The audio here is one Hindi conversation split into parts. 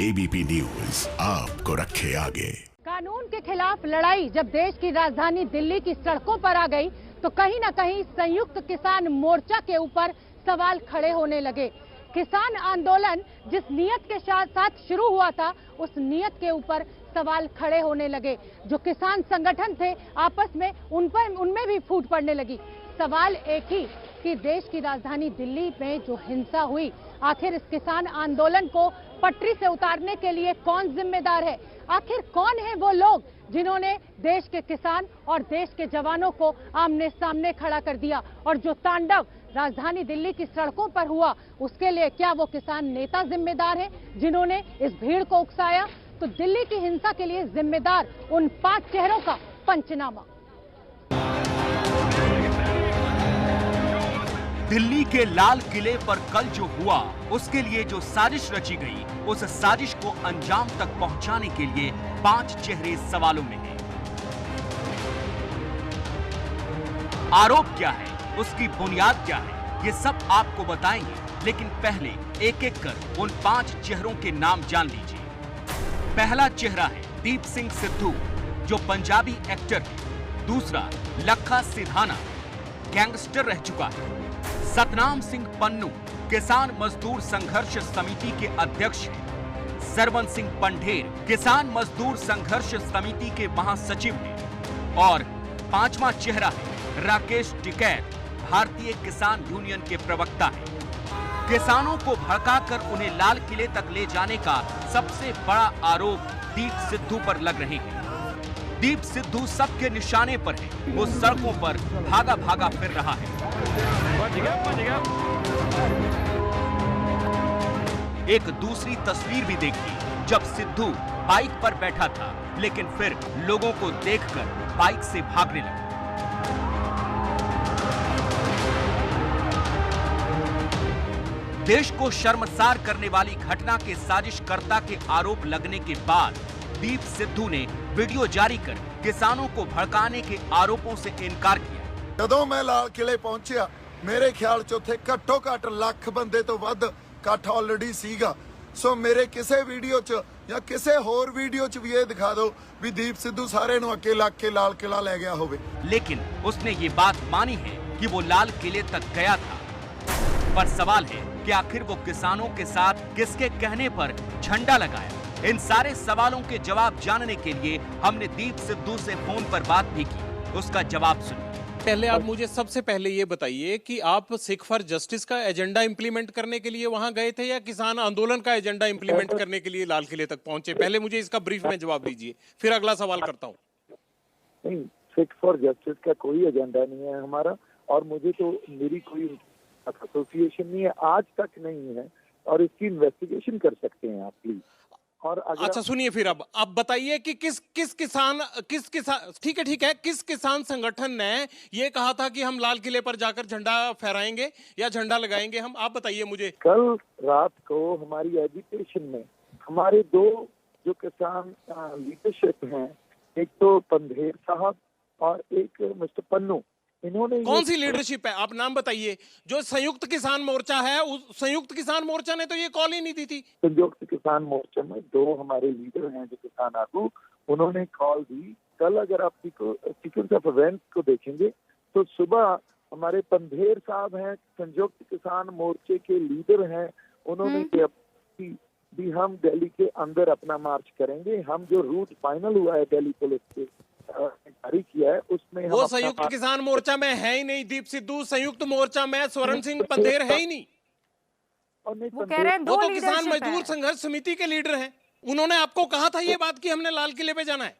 एबीपी न्यूज आपको रखे आगे। कानून के खिलाफ लड़ाई जब देश की राजधानी दिल्ली की सड़कों पर आ गई तो कहीं न कहीं संयुक्त किसान मोर्चा के ऊपर सवाल खड़े होने लगे। किसान आंदोलन जिस नियत के साथ शुरू हुआ था, उस नियत के ऊपर सवाल खड़े होने लगे। जो किसान संगठन थे आपस में उनमें भी फूट पड़ने लगी। सवाल एक ही कि देश की राजधानी दिल्ली में जो हिंसा हुई, आखिर इस किसान आंदोलन को पटरी से उतारने के लिए कौन जिम्मेदार है? आखिर कौन है वो लोग जिन्होंने देश के किसान और देश के जवानों को आमने सामने खड़ा कर दिया? और जो तांडव राजधानी दिल्ली की सड़कों पर हुआ, उसके लिए क्या वो किसान नेता जिम्मेदार हैं जिन्होंने इस भीड़ को उकसाया? तो दिल्ली की हिंसा के लिए जिम्मेदार उन 5 चेहरों का पंचनामा। दिल्ली के लाल किले पर कल जो हुआ, उसके लिए जो साजिश रची गई, उस साजिश को अंजाम तक पहुंचाने के लिए 5 चेहरे सवालों में हैं। आरोप क्या है, उसकी बुनियाद क्या है, ये सब आपको बताएंगे। लेकिन पहले एक एक कर उन 5 चेहरों के नाम जान लीजिए। पहला चेहरा है दीप सिंह सिद्धू, जो पंजाबी एक्टर है। दूसरा लखा सिधाना, गैंगस्टर रह चुका है। सतनाम सिंह पन्नू, किसान मजदूर संघर्ष समिति के अध्यक्ष हैं। सरवन सिंह पंढेर, किसान मजदूर संघर्ष समिति के महासचिव हैं। और 5वां चेहरा है राकेश टिकैत, भारतीय किसान यूनियन के प्रवक्ता हैं। किसानों को भड़काकर उन्हें लाल किले तक ले जाने का सबसे बड़ा आरोप दीप सिद्धू पर लग रहे हैं। दीप सिद्धू सबके निशाने पर है। वो सड़कों पर भागा भागा फिर रहा है। एक दूसरी तस्वीर भी देखिए, जब सिद्धू बाइक पर बैठा था, लेकिन फिर लोगों को देखकर बाइक से भागने लगा। देश को शर्मसार करने वाली घटना के साजिशकर्ता के आरोप लगने के बाद दीप सिद्धू ने वीडियो जारी कर किसानों को भड़काने के आरोपों से इनकार किया। ਜਦੋਂ मैं लाल किले पहुंचा, मेरे ख्याल च उत्थे घट्टो घट ਲੱਖ ਬੰਦੇ ਤੋਂ ਵੱਧ ਇਕੱਠ ਆਲਰੇਡੀ ਸੀਗਾ। ਸੋ ਮੇਰੇ ਕਿਸੇ ਵੀਡੀਓ 'ਚ ਜਾਂ ਕਿਸੇ ਹੋਰ ਵੀਡੀਓ 'ਚ ਵੀ ਇਹ ਦਿਖਾ ਦਿਓ ਵੀ ਦੀਪ ਸਿੱਧੂ ਸਾਰੇ ਨੂੰ ਅੱਗੇ ਲੱਗ ਕੇ ਲਾਲ ਕਿਲਾ ਲੈ ਗਿਆ ਹੋਵੇ। लेकिन उसने ये बात मानी है कि वो लाल किले तक गया था। पर सवाल है कि आखिर वो किसानों के साथ किसके कहने पर झंडा लगाया? इन सारे सवालों के जवाब जानने के लिए हमने दीप सिद्धू से फोन पर बात भी की। उसका जवाब सुनिए। पहले आप मुझे सबसे पहले ये बताइए कि आप सिख फॉर जस्टिस का एजेंडा इंप्लीमेंट करने के लिए वहां गए थे या किसान आंदोलन का एजेंडा इंप्लीमेंट करने के लिए लाल किले तक पहुंचे? पहले मुझे इसका ब्रीफ में जवाब दीजिए, फिर अगला सवाल करता हूं। नहीं, सिख फॉर जस्टिस का कोई एजेंडा नहीं है हमारा, और मुझे तो मेरी कोई एसोसिएशन नहीं है, आज तक नहीं है, और इसकी इन्वेस्टिगेशन कर सकते हैं आप प्लीज। और अच्छा सुनिए, फिर अब आप बताइए कि किस किसान ठीक है किस किसान संगठन ने ये कहा था कि हम लाल किले पर जाकर झंडा फहराएंगे या झंडा लगाएंगे? हम आप बताइए मुझे। कल रात को हमारी एजुटेशन में हमारे 2 जो किसान लीडरशिप हैं, एक तो पंधेर साहब और एक मिस्टर पन्नू, इन्होंने कौन सी लीडरशिप है आप नाम बताइए? जो संयुक्त किसान मोर्चा है, उस संयुक्त किसान मोर्चा ने तो ये कॉल ही नहीं दी थी। संयुक्त किसान मोर्चा में 2 हमारे लीडर हैं जो किसान आगू, उन्होंने कॉल दी। कल अगर आप सीक्वेंस ऑफ इवेंट्स को देखेंगे तो सुबह हमारे पंधेर साहब हैं, संयुक्त किसान मोर्चे के लीडर हैं, उन्होंने भी हम दिल्ली के अंदर अपना मार्च करेंगे। हम जो रूट फाइनल हुआ है दिल्ली पुलिस के जारी किया है, उसमें वो संयुक्त किसान मोर्चा में है ही नहीं। दीप सिद्धू संयुक्त मोर्चा में स्वर्ण सिंह पंधेर है ही नहीं। वो कह रहे हैं वो तो किसान मजदूर संघर्ष समिति के लीडर हैं। उन्होंने आपको कहा था ये बात कि हमने लाल किले पे जाना है?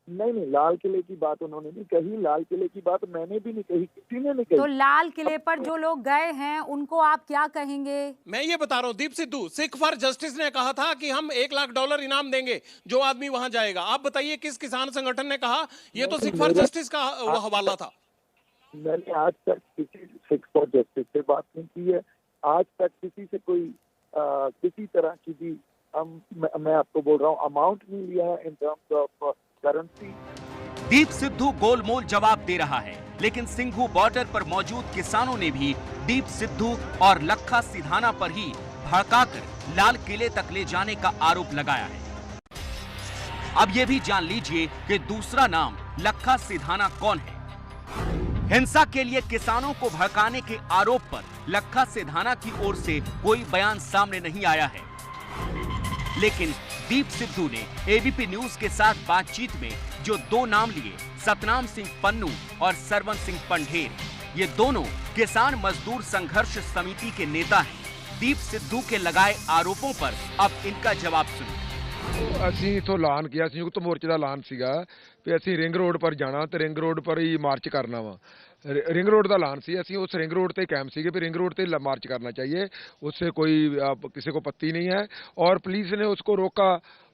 नहीं, लाल किले की बात उन्होंने नहीं कही, लाल किले की बात मैंने भी नहीं कही, किसी ने नहीं कही। तो लाल किले पर जो लोग गए हैं उनको आप क्या कहेंगे? मैं ये बता रहा हूँ, दीप सिद्धू सिख फॉर जस्टिस ने कहा था कि हम $1 लाख इनाम देंगे जो आदमी वहां जाएगा। आप बताइए किस किसान संगठन ने कहा? ये तो सिख फॉर जस्टिस का हवाला था। मैंने आज तक किसी सिख फॉर जस्टिस से बात नहीं की है, आज तक किसी से कोई किसी तरह की भी मैं आपको बोल रहा हूँ अमाउंट नहीं लिया है in terms of currency. Deep Sidhu गोलमोल जवाब दे रहा है, लेकिन सिंघू बॉर्डर पर मौजूद किसानों ने भी दीप सिद्धू और लखा सिधाना पर ही भड़काकर लाल किले तक ले जाने का आरोप लगाया है। अब ये भी जान लीजिए कि दूसरा नाम लखा सिधाना कौन है। हिंसा के लिए किसानों को भड़काने के आरोप पर लखा सिधाना की ओर से कोई बयान सामने नहीं आया है, लेकिन दीप सिद्धू ने एबीपी न्यूज के साथ बातचीत में जो दो नाम लिए, सतनाम सिंह पन्नू और सरवन सिंह पंढेर, ये दोनों किसान मजदूर संघर्ष समिति के नेता हैं। दीप सिद्धू के लगाए आरोपों पर अब इनका जवाब सुनिए। ਅਸੀਂ ਇਥੋਂ ਐਲਾਨ ਕੀਤਾ, ਸੰਯੁਕਤ ਮੋਰਚੇ ਦਾ ਐਲਾਨ ਸੀਗਾ ਵੀ ਅਸੀਂ ਰਿੰਗ ਰੋਡ ਪਰ ਜਾਣਾ ਤੇ ਰਿੰਗ ਰੋਡ ਪਰ ਹੀ ਮਾਰਚ ਕਰਨਾ ਵਾ। रिंग रोड का ऐलान सी, ਅਸੀਂ उस रिंग रोड पे कैंप सीगे भी रिंग रोड पे मार्च करना चाहिए, उससे कोई किसी को पत्ती नहीं है। और पुलिस ने उसको रोका,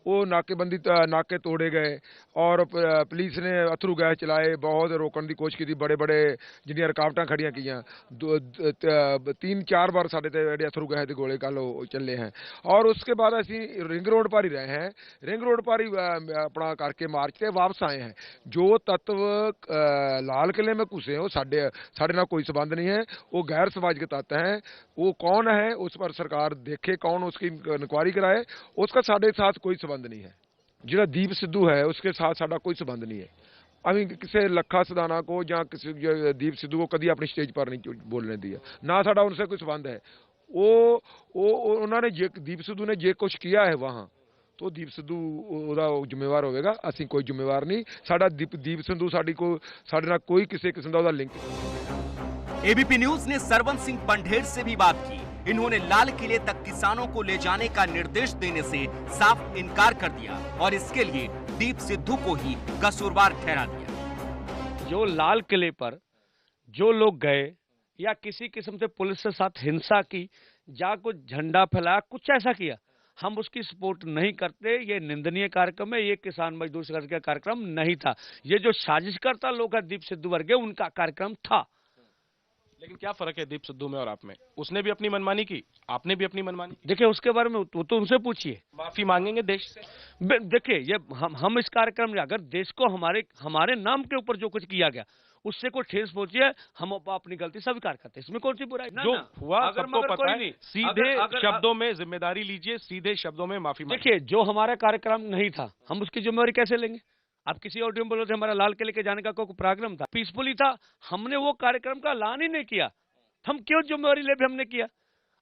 वो नाकेबंदी नाके तोड़े गए और पुलिस ने अथरू गैस चलाए, बहुत रोकने की कोशिश की, बड़े बड़े जिन्नियां रुकावटां खड़ियां कीयां, 3-4 बार साडे ते अथरू गैस के गोले कल चले हैं। और उसके बाद असीं रिंग रोड पर ही रहे हैं, रिंग रोड पर ही अपना करके मार्च के वापस आए हैं। जो तत्व लाल किले में घुसे हो, साडे नाल कोई संबंध नहीं है, वो गैर समाजिक तत्व हैं। वो कौन है उस पर सरकार देखे, कौन उसकी इंक्वायरी कराए, उसका साडे साथ कोई संबंध नहीं है। जिहड़ा दीप सिद्धू है उसके साथ साडा कोई संबंध नहीं है। अभी किसी लखा सिधाना को या किसी दीप सिद्धू को कभी अपनी स्टेज पर नहीं बोलने दिया, ना साडा उनसे कोई संबंध है। वो उन्होंने दीप सिद्धू ने जे कुछ किया है वहाँ, तो दीप सिद्धू ਉਹਦਾ ਜ਼ਿੰਮੇਵਾਰ ਹੋਵੇਗਾ, ਅਸੀਂ ਕੋਈ ਜ਼ਿੰਮੇਵਾਰ ਨਹੀਂ। ਸਾਡਾ दीप सिद्धू ਸਾਡੇ ਨਾਲ ਕੋਈ ਕਿਸੇ ਕਿਸਮ ਦਾ ਉਹਦਾ ਲਿੰਕ ਨਹੀਂ। एबीपी न्यूज ने सरवन सिंह पंढेर से भी बात की। इन्होंने लाल किले तक किसानों को ले जाने का निर्देश देने से साफ इनकार कर दिया और इसके लिए दीप सिद्धू को ही कसूरवार ठहरा दिया। जो लाल किले पर जो लोग गए या किसी किस्म से पुलिस के साथ हिंसा की, या कुछ झंडा फैलाया, कुछ ऐसा किया, हम उसकी सपोर्ट नहीं करते। ये निंदनीय कार्यक्रम है, ये किसान मजदूर संघर्ष का कार्यक्रम नहीं था। ये जो साजिशकर्ता लोग हैं दीप सिद्धू वर्गे, उनका कार्यक्रम था। लेकिन क्या फर्क है दीप सिद्धू में और आप में? उसने भी अपनी मनमानी की, आपने भी अपनी मनमानी। देखिए उसके बारे में तो उनसे पूछिए, माफी मांगेंगे देश से? देखिए ये हम इस कार्यक्रम में अगर देश को हमारे नाम के ऊपर जो कुछ किया गया उससे कोई ठेस पहुंची है, हम अपनी गलती स्वीकार करते हैं, इसमें कौन सी बुराई? जो हुआ सबको पता है, सीधे शब्दों में जिम्मेदारी लीजिए, सीधे शब्दों में माफी मांगिए। देखिए जो हमारा कार्यक्रम नहीं था, हम उसकी जिम्मेवारी कैसे लेंगे? आप किसी ऑडियो में बोलो थे हमारा लाल किले के जाने का कोई प्रोग्राम था, पीसफुली था, हमने वो कार्यक्रम का ऐलान ही नहीं किया, हम क्यों जिम्मेवारी ले भी हमने किया?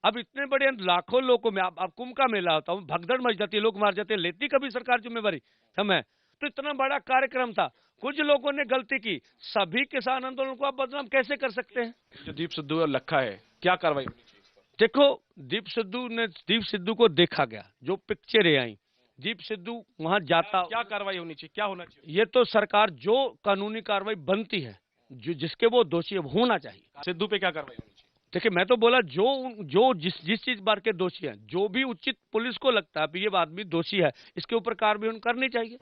अब इतने बड़े लाखों लोगों में अब कुंभ का मेला होता है, भगदड़ मच जाती है, लोग मार जाते हैं, लेती कभी सरकार जिम्मेवारी हमें? तो इतना बड़ा कार्यक्रम था, कुछ लोगों ने गलती की, सभी किसान आंदोलन को आप बदनाम कैसे कर सकते हैं? जो दीप सिद्धू और लखा है, क्या कार्रवाई होनी चाहिए? देखो दीप सिद्धू को देखा गया, जो पिक्चरें आई, दीप सिद्धू वहां जाता, क्या कार्रवाई होनी चाहिए, क्या होना चाहिए? ये तो सरकार जो कानूनी कार्रवाई बनती है, जो जिसके वो दोषी है होना चाहिए। सिद्धू पे क्या कार्रवाई होनी चाहिए? देखिए मैं तो बोला जो जिस चीज बार के दोषी हैं, जो भी उचित पुलिस को लगता है ये आदमी दोषी है, इसके ऊपर कार्रवाई करनी चाहिए।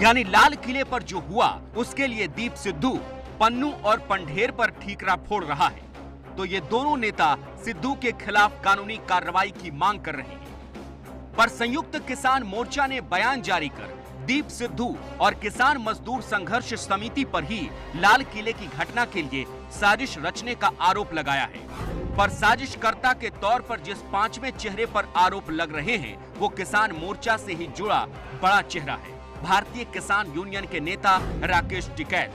यानी लाल किले पर जो हुआ उसके लिए दीप सिद्धू पन्नू और पंढेर पर ठीकरा फोड़ रहा है, तो ये दोनों नेता सिद्धू के खिलाफ कानूनी कार्रवाई की मांग कर रहे हैं। पर संयुक्त किसान मोर्चा ने बयान जारी कर दीप सिद्धू और किसान मजदूर संघर्ष समिति पर ही लाल किले की घटना के लिए साजिश रचने का आरोप लगाया है। पर साजिशकर्ता के तौर पर जिस पांचवें चेहरे पर आरोप लग रहे हैं वो किसान मोर्चा से ही जुड़ा बड़ा चेहरा है, भारतीय किसान यूनियन के नेता राकेश टिकैत।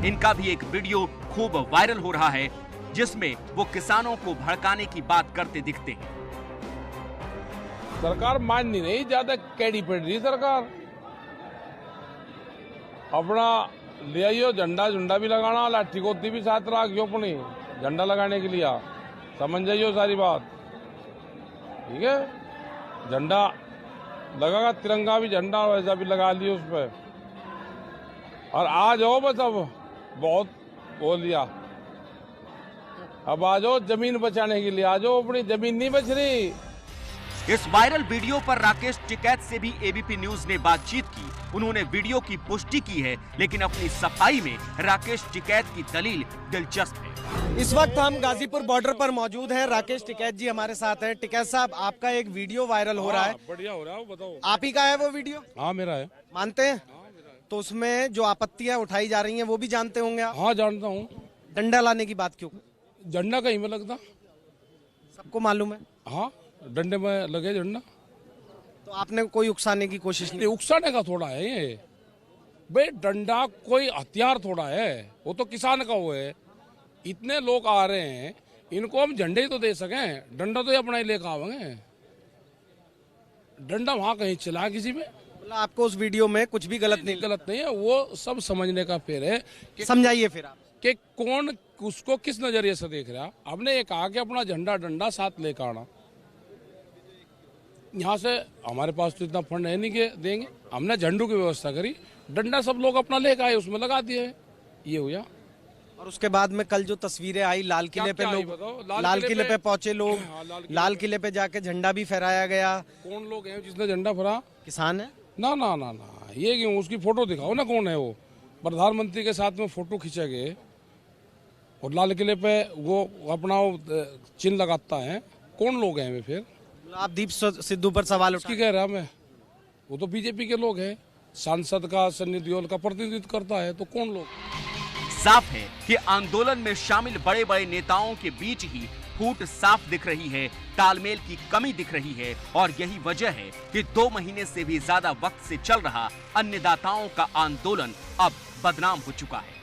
इनका भी एक वीडियो खूब वायरल हो रहा है जिसमें वो किसानों को भड़काने की बात करते दिखते हैं। सरकार माननी नहीं, ज्यादा कैडी पड़ रही सरकार। अपना ले आइयो झंडा भी लगाना, लाठी गोती भी साथ रखियो अपनी झंडा लगाने के लिए, समझ जाइयो सारी बात, ठीक है? झंडा लगेगा, तिरंगा भी झंडा वैसा भी लगा लियो उस पर। और आ जाओ, बस अब बहुत बोल दिया, अब आ जाओ जमीन बचाने के लिए, आ जाओ, अपनी जमीन नहीं बच रही। इस वायरल वीडियो पर राकेश टिकैत से भी एबीपी न्यूज ने बातचीत की। उन्होंने वीडियो की पुष्टि की है, लेकिन अपनी सफाई में राकेश टिकैत की दलील दिलचस्प है। इस वक्त हम गाजीपुर बॉर्डर पर मौजूद हैं, राकेश टिकैत जी हमारे साथ हैं। टिकैत साहब, आपका एक वीडियो वायरल हो रहा है, बढ़िया हो रहा है, बताओ। आप ही का है वो वीडियो? हाँ मेरा है। मानते हैं? तो उसमें जो आपत्तियां उठाई जा रही हैं वो भी जानते होंगे आप? हाँ जानता हूँ। डंडा लाने की बात क्यों? झंडा कहीं में लगता, सबको मालूम है। हाँ, डंडे में लगे झंडा। तो आपने कोई उकसाने की कोशिश नहीं? उकसाने का थोड़ा है ये भाई, डंडा कोई हथियार थोड़ा है, वो तो किसान का वो है। इतने लोग आ रहे हैं, इनको हम झंडे ही तो दे सकें, डंडा तो ये अपना ही लेकर आवेंगे। डंडा वहाँ कहीं चला किसी में? मतलब आपको उस वीडियो में कुछ भी गलत नहीं है, वो सब समझने का फेर है। समझाइए फिर आप कि कौन उसको किस नजरिए से देख रहा। आपने ये कहा कि अपना झंडा डंडा साथ लेकर आना, यहाँ से हमारे पास तो इतना फंड है नहीं कि देंगे। हमने झंडों की व्यवस्था करी, डंडा सब लोग अपना लेकर आए, उसमें लगा दिए, ये हुआ। और उसके बाद में कल जो तस्वीरें आई लाल किले पे, लोग लाल किले पे पहुंचे, लोग लाल किले पे जाके झंडा भी फहराया गया। कौन लोग हैं जिसने झंडा फहरा? किसान है ना ना ना ना, ये क्यों? उसकी फोटो दिखाओ ना, कौन है वो? प्रधानमंत्री के साथ में फोटो खींचे गए और लाल किले पे वो अपना चिन्ह लगाता है, कौन लोग हैं वे? फिर आप दीप सिद्धू पर सवाल उसकी कह रहा मैं, वो तो बीजेपी के लोग हैं, सांसद का, सन्नी देओल का प्रतिनिधित्व करता है, तो कौन लोग? साफ है कि आंदोलन में शामिल बड़े बड़े नेताओं के बीच ही फूट साफ दिख रही है, तालमेल की कमी दिख रही है, और यही वजह है कि 2 महीने से भी ज्यादा वक्त से चल रहा अन्नदाताओं का आंदोलन अब बदनाम हो चुका है।